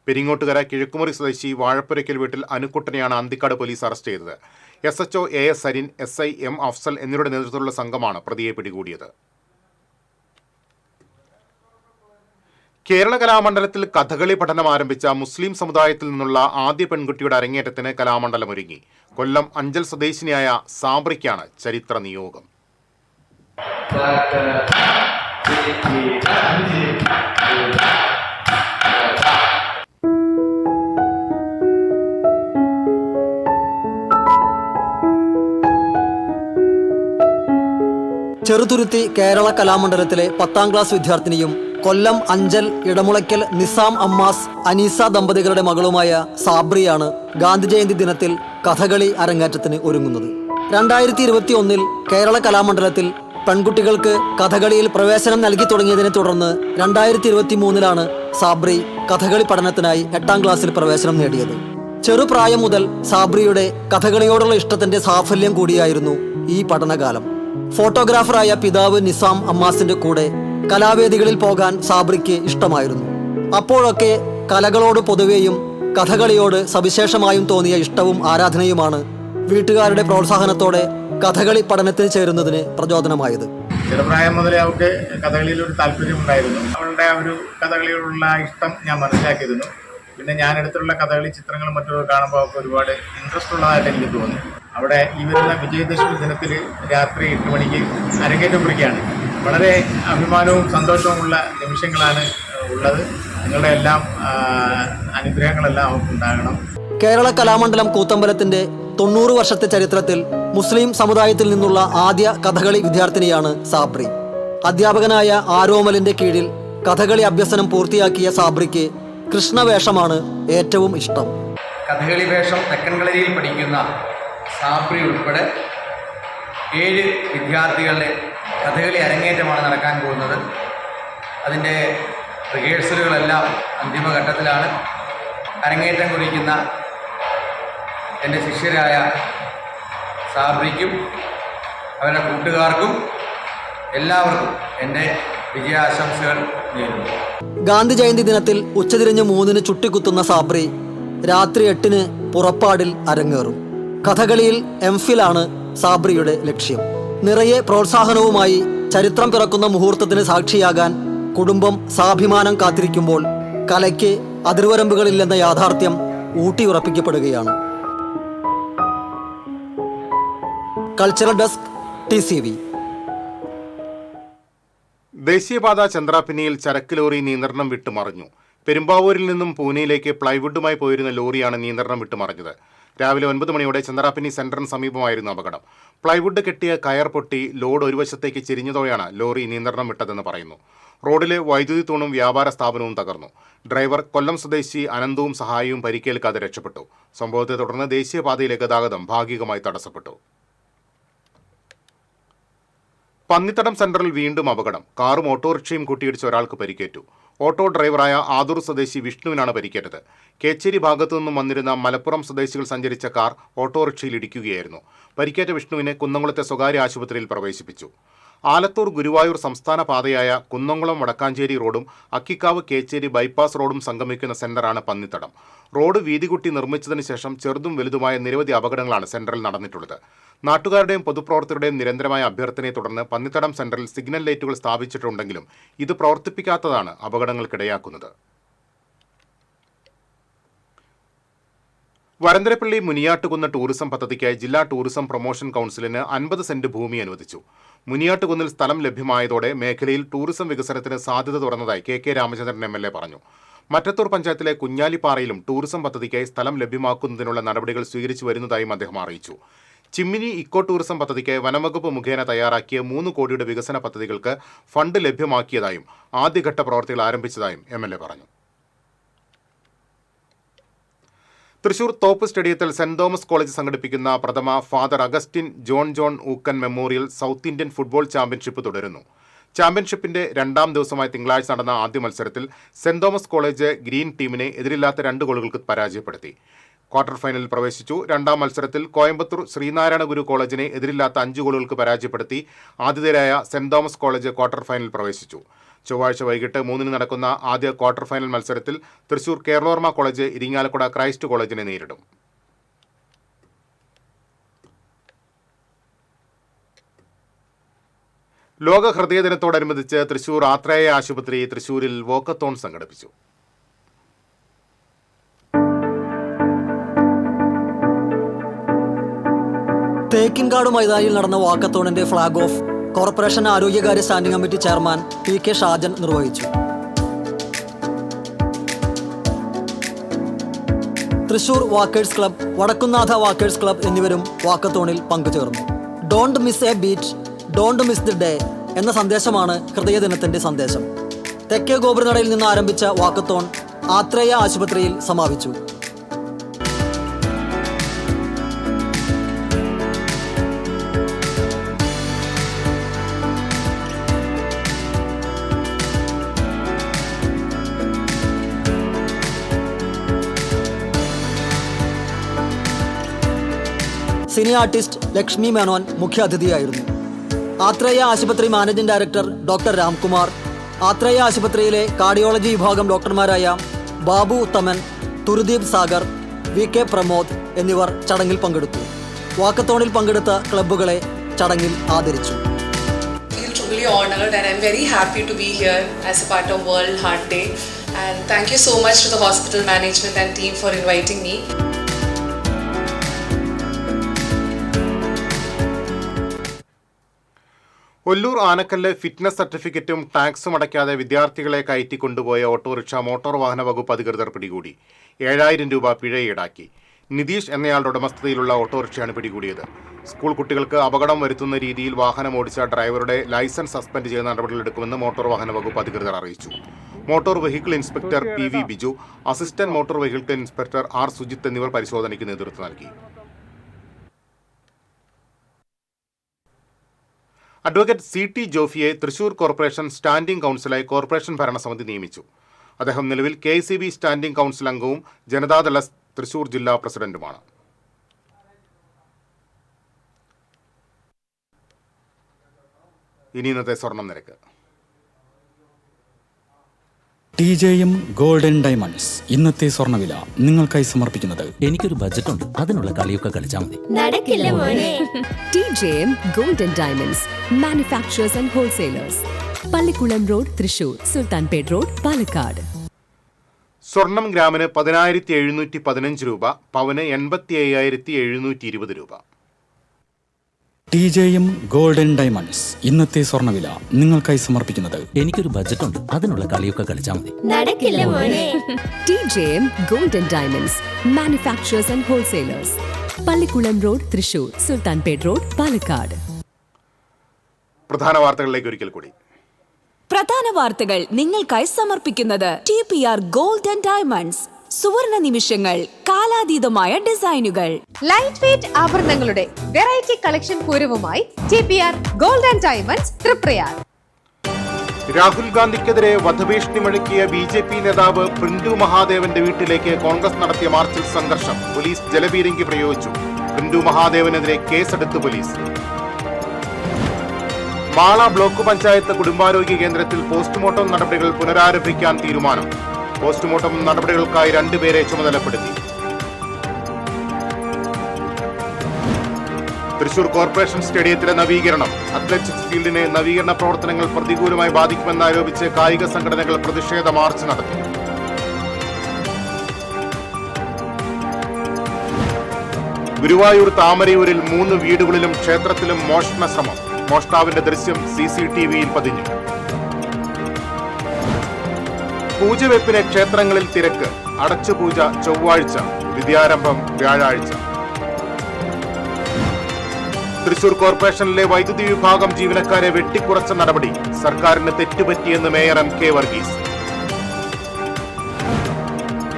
പെരിങ്ങോട്ടുകര കിഴക്കുമുറി സ്വദേശി വാഴപ്പുരയ്ക്കൽ വീട്ടിൽ അനുക്കുട്ടനെയാണ് അന്തിക്കാട് പോലീസ് അറസ്റ്റ് ചെയ്തത്. SHO AS Sarin, SI M Afsal എന്നിവരുടെ നേതൃത്വത്തിലുള്ള സംഘമാണ് പ്രതിയെ പിടികൂടിയത്. കേരള കലാമണ്ഡലത്തിൽ കഥകളി പഠനം ആരംഭിച്ച മുസ്ലിം സമുദായത്തിൽ നിന്നുള്ള ആദ്യ പെൺകുട്ടിയുടെ അരങ്ങേറ്റത്തിന് കലാമണ്ഡലം ഒരുങ്ങി. കൊല്ലം അഞ്ചൽ സ്വദേശിനിയായ സാബ്രിക്കാണ് ചരിത്ര നിയോഗം. ചെറുതുരുത്തി കേരള കലാമണ്ഡലത്തിലെ 10ാം ക്ലാസ് വിദ്യാർത്ഥിനിയും കൊല്ലം അഞ്ചൽ ഇടമുളയ്ക്കൽ നിസാം അമ്മാസ് അനീസ ദമ്പതികളുടെ മകളുമായ സാബ്രിയാണ് ഗാന്ധി ജയന്തി ദിനത്തിൽ കഥകളി അരങ്ങേറ്റത്തിന് ഒരുങ്ങുന്നത്. 2021 കേരള കലാമണ്ഡലത്തിൽ പെൺകുട്ടികൾക്ക് കഥകളിയിൽ പ്രവേശനം നൽകി തുടങ്ങിയതിനെ തുടർന്ന് 2023 സാബ്രി കഥകളി പഠനത്തിനായി 8ാം ക്ലാസ്സിൽ പ്രവേശനം നേടിയത്. ചെറുപ്രായം മുതൽ സാബ്രിയുടെ കഥകളിയോടുള്ള ഇഷ്ടത്തിന്റെ സാഫല്യം കൂടിയായിരുന്നു ഈ പഠനകാലം. ഫോട്ടോഗ്രാഫറായ പിതാവ് നിസാം അമ്മാസിന്റെ കൂടെ കലാവേദികളിൽ പോകാൻ സാബ്രിക്ക് ഇഷ്ടമായിരുന്നു. അപ്പോഴൊക്കെ കലകളോട് പൊതുവെയും കഥകളിയോട് സവിശേഷമായും തോന്നിയ ഇഷ്ടവും ആരാധനയുമാണ് വീട്ടുകാരുടെ പ്രോത്സാഹനത്തോടെ കഥകളി പഠനത്തിന് ചേരുന്നതിന് പ്രചോദനമായത്. ചെറുപ്രായം മുതലേ അവൾക്ക് കഥകളിയിൽ ഒരു താല്പര്യം ഉണ്ടായിരുന്നു. അവളുടെ ഒരു കഥകളിയോടുള്ള ഇഷ്ടം ഞാൻ മനസ്സിലാക്കിയിരുന്നു. പിന്നെ ഞാൻ എടുത്തിട്ടുള്ള കഥകളി ചിത്രങ്ങളും മറ്റൊക്കെ കാണുമ്പോൾ ഒക്കെ ഒരുപാട് ഇൻട്രസ്റ്റ് ഉള്ളതായിട്ട് എനിക്ക് തോന്നി. അവിടെ ഈ വരുന്ന വിജയദശമി ദിനത്തിൽ രാത്രി 8 മണിക്ക് അരങ്ങേറ്റം കുറിക്കുകയാണ്. വളരെ അഭിമാനവും സന്തോഷവുമുള്ള നിമിഷങ്ങളാണ് ഉള്ളത്. നിങ്ങളുടെ എല്ലാം അനുഗ്രഹങ്ങളെല്ലാം അവർക്കുണ്ടാകണം. കേരള കലാമണ്ഡലം കൂത്തമ്പലത്തിന്റെ 90 വർഷത്തെ ചരിത്രത്തിൽ മുസ്ലിം സമുദായത്തിൽ നിന്നുള്ള ആദ്യ കഥകളി വിദ്യാർത്ഥിനിയാണ് സാബ്രി. അധ്യാപകനായ ആരോമലിന്റെ കീഴിൽ കഥകളി അഭ്യസനം പൂർത്തിയാക്കിയ സാബ്രിക്ക് കൃഷ്ണവേഷമാണ് ഏറ്റവും ഇഷ്ടം. കഥകളി വേഷം തെക്കൻ കളരിയിൽ പഠിക്കുന്ന സാബ്രി ഉൾപ്പെടെ 7 വിദ്യാർത്ഥികളുടെ കഥകളി അരങ്ങേറ്റമാണ് നടക്കാൻ പോകുന്നത്. അതിൻ്റെ റിഹേഴ്സലുകളെല്ലാം അന്തിമഘട്ടത്തിലാണ്. അരങ്ങേറ്റം കുറിക്കുന്ന എൻ്റെ ശിഷ്യരായ സാബ്രിക്കും അവരുടെ കൂട്ടുകാർക്കും എല്ലാവർക്കും എൻ്റെ വിജയാശംസകൾ നേരുന്നു. ഗാന്ധി ജയന്തി ദിനത്തിൽ ഉച്ചതിരിഞ്ഞ് 3-ന് ചുട്ടിക്കുത്തുന്ന സാബ്രി രാത്രി 8-ന് പുറപ്പാടിൽ അരങ്ങേറും. കഥകളിയിൽ എംഫിലാണ് സാബ്രിയുടെ ലക്ഷ്യം. നിറയെ പ്രോത്സാഹനവുമായി ചരിത്രം പിറക്കുന്ന മുഹൂർത്തത്തിന് സാക്ഷിയാകാൻ കുടുംബം സാഭിമാനം കാത്തിരിക്കുമ്പോൾ കലയ്ക്ക് അതിർവരമ്പുകളില്ലെന്ന യാഥാർത്ഥ്യം ഊട്ടിയുറപ്പിക്കപ്പെടുകയാണ്. Cultural desk TCV. ദേശീയപാത ചന്ദ്രാപിന്നിയിൽ ചരക്ക് ലോറി നിയന്ത്രണം വിട്ടുമറിഞ്ഞു. പെരുമ്പാവൂരിൽ നിന്നും പൂനെയിലേക്ക് പ്ലൈവുഡുമായി പോയിരുന്ന ലോറിയാണ് നിയന്ത്രണം വിട്ടുമറിഞ്ഞത്. രാവിലെ 9 മണിയോടെ ചന്ദ്രാപിന്നി സെന്ററിന് സമീപമായിരുന്നു അപകടം. പ്ലൈവുഡ് കെട്ടിയ കയർ പൊട്ടി ലോഡ് ഒരു വശത്തേക്ക് ചെരിഞ്ഞതോടെയാണ് ലോറി നിയന്ത്രണം വിട്ടതെന്ന് പറയുന്നു. റോഡിലെ വൈദ്യുതി തൂണും വ്യാപാര സ്ഥാപനവും തകർന്നു. ഡ്രൈവർ കൊല്ലം സ്വദേശി അനന്തവും സഹായിയും പരിക്കേൽക്കാതെ രക്ഷപ്പെട്ടു. സംഭവത്തെ തുടർന്ന് ദേശീയപാതയിലെ ഗതാഗതം ഭാഗികമായി തടസ്സപ്പെട്ടു. പന്നിത്തടം സെന്ററിൽ വീണ്ടും അപകടം. കാറും ഓട്ടോറിക്ഷയും കൂട്ടിയിടിച്ച് ഒരാൾക്ക് പരിക്കേറ്റു. ഓട്ടോ ഡ്രൈവറായ ആദൂർ സ്വദേശി വിഷ്ണുവിനാണ് പരിക്കേറ്റത്. കേച്ചേരി ഭാഗത്തു നിന്നും വന്നിരുന്ന മലപ്പുറം സ്വദേശികൾ സഞ്ചരിച്ച കാർ ഓട്ടോറിക്ഷയിൽ ഇടിക്കുകയായിരുന്നു. പരിക്കേറ്റ വിഷ്ണുവിനെ കുന്നംകുളത്തെ സ്വകാര്യ ആശുപത്രിയിൽ പ്രവേശിപ്പിച്ചു. ആലത്തൂർ ഗുരുവായൂർ സംസ്ഥാന പാതയായ കുന്നംകുളം വടക്കാഞ്ചേരി റോഡും അക്കിക്കാവ് കേച്ചേരി ബൈപ്പാസ് റോഡും സംഗമിക്കുന്ന സെന്ററാണ് പന്നിത്തടം. റോഡ് വീതികുട്ടി നിർമ്മിച്ചതിന് ശേഷം ചെറുതും വലുതുമായ നിരവധി അപകടങ്ങളാണ് സെന്ററിൽ നടന്നിട്ടുള്ളത്. നാട്ടുകാരുടെയും പൊതുപ്രവർത്തകരുടെയും നിരന്തരമായ അഭ്യർത്ഥനയെ തുടർന്ന് പന്നിത്തടം സെന്ററിൽ സിഗ്നൽ ലൈറ്റുകൾ സ്ഥാപിച്ചിട്ടുണ്ടെങ്കിലും ഇത് പ്രവർത്തിപ്പിക്കാത്തതാണ് അപകടങ്ങൾക്കിടയാക്കുന്നത്. വരന്തരപ്പള്ളി മുനിയാട്ടുകുന്ന് ടൂറിസം പദ്ധതിക്കായി ജില്ലാ ടൂറിസം പ്രൊമോഷൻ കൗൺസിലിന് 50 സെന്റ് ഭൂമി അനുവദിച്ചു. മുനിയാട്ടുകുന്നിൽ സ്ഥലം ലഭ്യമായതോടെ മേഖലയിൽ ടൂറിസം വികസനത്തിന് സാധ്യത തുറന്നതായി KK രാമചന്ദ്രൻ MLA പറഞ്ഞു. മറ്റത്തൂർ പഞ്ചായത്തിലെ കുഞ്ഞാലിപ്പാറയിലും ടൂറിസം പദ്ധതിക്കായി സ്ഥലം ലഭ്യമാക്കുന്നതിനുള്ള നടപടികൾ സ്വീകരിച്ചു വരുന്നതായും അദ്ദേഹം അറിയിച്ചു. ചിമ്മിനി ഇക്കോ ടൂറിസം പദ്ധതിക്കായി വനംവകുപ്പ് മുഖേന തയ്യാറാക്കിയ 3 കോടിയുടെ വികസന പദ്ധതികൾക്ക് ഫണ്ട് ലഭ്യമാക്കിയതായും ആദ്യഘട്ട പ്രവർത്തികൾ ആരംഭിച്ചതായും MLA പറഞ്ഞു. തൃശൂർ തോപ്പ് സ്റ്റേഡിയത്തിൽ സെന്റ് തോമസ് കോളേജ് സംഘടിപ്പിക്കുന്ന പ്രഥമ father Augustine John Ookken memorial south Indian football championship തുടരുന്നു. ചാമ്പ്യൻഷിപ്പിന്റെ 2ാം ദിവസമായ തിങ്കളാഴ്ച നടന്ന ആദ്യ മത്സരത്തിൽ സെന്റ് തോമസ് കോളേജ് ഗ്രീൻ ടീമിനെ എതിരില്ലാത്ത 2 ഗോളുകൾക്ക് പരാജയപ്പെടുത്തി. ക്വാർട്ടർ ഫൈനലിൽ പ്രവേശിച്ചു. 2ാം മത്സരത്തിൽ കോയമ്പത്തൂർ ശ്രീനാരായണ ഗുരു കോളേജിനെ എതിരില്ലാത്ത 5 ഗോളുകൾക്ക് പരാജയപ്പെടുത്തി ആതിഥേയരായ സെന്റ് തോമസ് കോളേജ് ക്വാർട്ടർ ഫൈനലിൽ പ്രവേശിച്ചു. ചൊവ്വാഴ്ച വൈകിട്ട് 3-ന് നടക്കുന്ന ആദ്യ ക്വാർട്ടർ ഫൈനൽ മത്സരത്തിൽ തൃശൂർ കേരളോർമ കോളേജ് ഇരിങ്ങാലക്കുട ക്രൈസ്റ്റ് കോളേജിനെ നേരിടും. ലോക ഹൃദയ ദിനത്തോടനുബന്ധിച്ച് തൃശൂർ ആത്രേയ ആശുപത്രി തൃശൂരിൽ വോക്കത്തോൺ സംഘടിപ്പിച്ചു. തേക്കിൻകാട് മൈതാനിയിൽ നടന്ന വാക്കത്തോണിന്റെ ഫ്ളാഗ് ഓഫ് കോർപ്പറേഷൻ ആരോഗ്യകാര്യ standing committee chairman PK Shajan നിർവഹിച്ചു. Thrissur walkers club, Vadakkunnatha walkers club എന്നിവരും വാക്കത്തോണിൽ പങ്കുചേർന്നു. Don't miss a beat, don't miss the day എന്ന സന്ദേശമാണ് ഹൃദയദിനത്തിന്റെ സന്ദേശം. തെക്കേ ഗോപുരനടയിൽ നിന്ന് ആരംഭിച്ച വാക്കത്തോൺ ആത്രേയ ആശുപത്രിയിൽ സമാപിച്ചു. സിനി ആർട്ടിസ്റ്റ് ലക്ഷ്മി മേനോൻ മുഖ്യാതിഥിയായിരുന്നു. ആത്രേയ ആശുപത്രി managing director doctor Ramkumar, Athreya ആശുപത്രിയിലെ കാർഡിയോളജി വിഭാഗം ഡോക്ടർമാരായ ബാബു ഉത്തമൻ, തുരുദീപ് സാഗർ, VK പ്രമോദ് എന്നിവർ ചടങ്ങിൽ പങ്കെടുത്തു. വാക്കത്തോണിൽ പങ്കെടുത്ത ക്ലബ്ബുകളെ ചടങ്ങിൽ ആദരിച്ചു. Truly honored and I'm very happy to be here as a part of World Heart Day And thank you so much to the hospital management and team for inviting me. Ollur Anakkallu fitness സർട്ടിഫിക്കറ്റും ടാക്സും അടയ്ക്കാതെ വിദ്യാർത്ഥികളെ കയറ്റിക്കൊണ്ടുപോയ autorickshaw motor വാഹന വകുപ്പ് അധികൃതർ പിടികൂടി. 7,000 രൂപ പിഴ ഈടാക്കി. നിതീഷ് എന്നയാളുടെ ഉടമസ്ഥതയിലുള്ള ഓട്ടോറിക്ഷയാണ് പിടികൂടിയത്. സ്കൂൾ കുട്ടികൾക്ക് അപകടം വരുത്തുന്ന രീതിയിൽ വാഹനം ഓടിച്ച ഡ്രൈവറുടെ ലൈസൻസ് സസ്പെൻഡ് ചെയ്യുന്ന നടപടികളെടുക്കുമെന്ന് മോട്ടോർ വാഹന വകുപ്പ് അധികൃതർ അറിയിച്ചു. Motor vehicle inspector PV Biju, assistant motor vehicle inspector R Sujith എന്നിവർ പരിശോധനയ്ക്ക് നേതൃത്വം നൽകി. അഡ്വക്കേറ്റ് CT ജോഫിയെ തൃശൂർ കോർപ്പറേഷൻ സ്റ്റാൻഡിംഗ് കൗൺസിലായി കോർപ്പറേഷൻ ഭരണസമിതി നിയമിച്ചു. അദ്ദേഹം നിലവിൽ KCB സ്റ്റാൻഡിംഗ് കൗൺസിൽ അംഗവും ജനതാദള തൃശൂർ ജില്ലാ പ്രസിഡന്റുമാണ്. ഇനി ഇന്നത്തെ സ്വർണം നിരക്ക്. TJM ഗോൾഡൻ ഡയമണ്ട്സ് ഇന്നത്തെ സ്വർണ്ണവില നിങ്ങൾക്കായി സമർപ്പിക്കുന്നത്. എനിക്കൊരു ബജറ്റ് ഉണ്ട്, അതിനുള്ള കളിയൊക്കെ കളിച്ചാൽ മതി. നടക്കില്ല മോനെ. TJM Golden Diamonds, manufacturers and wholesalers. Pallikkulam road, Thrissur, Sultanpet road, Palakkad. സ്വർണം ഗ്രാമിന് 10,715 രൂപ, പവന് 85,720 രൂപ. TJM ഗോൾഡൻ ഡയമണ്ട്സ് ഇന്നത്തെ സ്വർണ്ണവില നിങ്ങൾക്കായി സമർപ്പിക്കുന്നത്. എനിക്കൊരു ബജറ്റ് ഉണ്ട്, അതിനുള്ള കളിയൊക്കെ കളിച്ചാൽ മതി. നടക്കില്ല മോനെ. TJM Golden Diamonds, manufacturers and wholesalers. Pallikkulam road, Thrissur, Sultanpet road, Palakkad. പ്രധാന വാർത്തകളിലേക്ക് ഒരിക്കൽ കൂടി. പ്രധാന വാർത്തകൾ നിങ്ങൾക്കായി സമർപ്പിക്കുന്നത് TPR Golden Diamonds. സുവർണ നിമിഷങ്ങൾ, കാലാതീതമായ ഡിസൈനുകൾ. ലൈറ്റ് വെയ്റ്റ് ആഭരണങ്ങളുടെ വെറൈറ്റി കളക്ഷൻ പൂരവുമായി TPR Golden Diamonds, Thriprayar. Rahul ഗാന്ധിക്കെതിരെ വധഭീഷണി മുഴക്കിയ BJP നേതാവ് പ്രിന്റു മഹാദേവന്റെ വീട്ടിലേക്ക് കോൺഗ്രസ് നടത്തിയ മാർച്ചിൽ സംഘർഷം. പോലീസ് ജലപീരങ്കി പ്രയോഗിച്ചു. പ്രിന്റു മഹാദേവനെതിരെ കേസെടുത്തു പോലീസ്. മാള ബ്ലോക്ക് പഞ്ചായത്ത് കുടുംബാരോഗ്യ കേന്ദ്രത്തിൽ പോസ്റ്റ്മോർട്ടം നടപടികൾ പുനരാരംഭിക്കാൻ തീരുമാനം. പോസ്റ്റ്മോർട്ടം നടപടികൾക്കായി 2 പേരെ ചുമതലപ്പെടുത്തി. തൃശൂർ കോർപ്പറേഷൻ സ്റ്റേഡിയത്തിലെ നവീകരണം. അത്ലറ്റിക്സ് ഫീൽഡിനെ നവീകരണ പ്രവർത്തനങ്ങൾ പ്രതികൂലമായി ബാധിക്കുമെന്നാരോപിച്ച് കായിക സംഘടനകൾ പ്രതിഷേധ മാർച്ച് നടത്തി. ഗുരുവായൂർ താമരയൂരിൽ 3 വീടുകളിലും ക്ഷേത്രത്തിലും മോഷണ ശ്രമം. മോഷ്ടാവിന്റെ ദൃശ്യം CCTVയിൽ പതിഞ്ഞു. പൂജവെപ്പിന് ക്ഷേത്രങ്ങളിൽ തിരക്ക്. അടച്ചുപൂജ ചൊവ്വാഴ്ച, വിദ്യാരംഭം വ്യാഴാഴ്ച. തൃശൂർ കോർപ്പറേഷനിലെ വൈദ്യുതി വിഭാഗം ജീവനക്കാരെ വെട്ടിക്കുറച്ച നടപടി. സർക്കാരിന് തെറ്റുപറ്റിയെന്ന് മേയർ MK വർഗീസ്.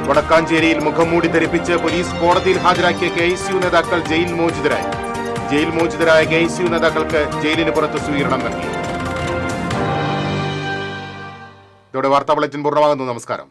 വടക്കാഞ്ചേരിയിൽ മുഖംമൂടി ധരിപ്പിച്ച് പോലീസ് കോടതിയിൽ ഹാജരാക്കിയ KSU നേതാക്കൾ ജയിൽ മോചിതരായി. ജയിൽ മോചിതരായ KSU നേതാക്കൾക്ക് ജയിലിന് പുറത്ത് സ്വീകരണം നൽകി. ഇതോടെ വാർത്താ ബുള്ളറ്റിൻ പൂർണ്ണമാകുന്നു. നമസ്കാരം.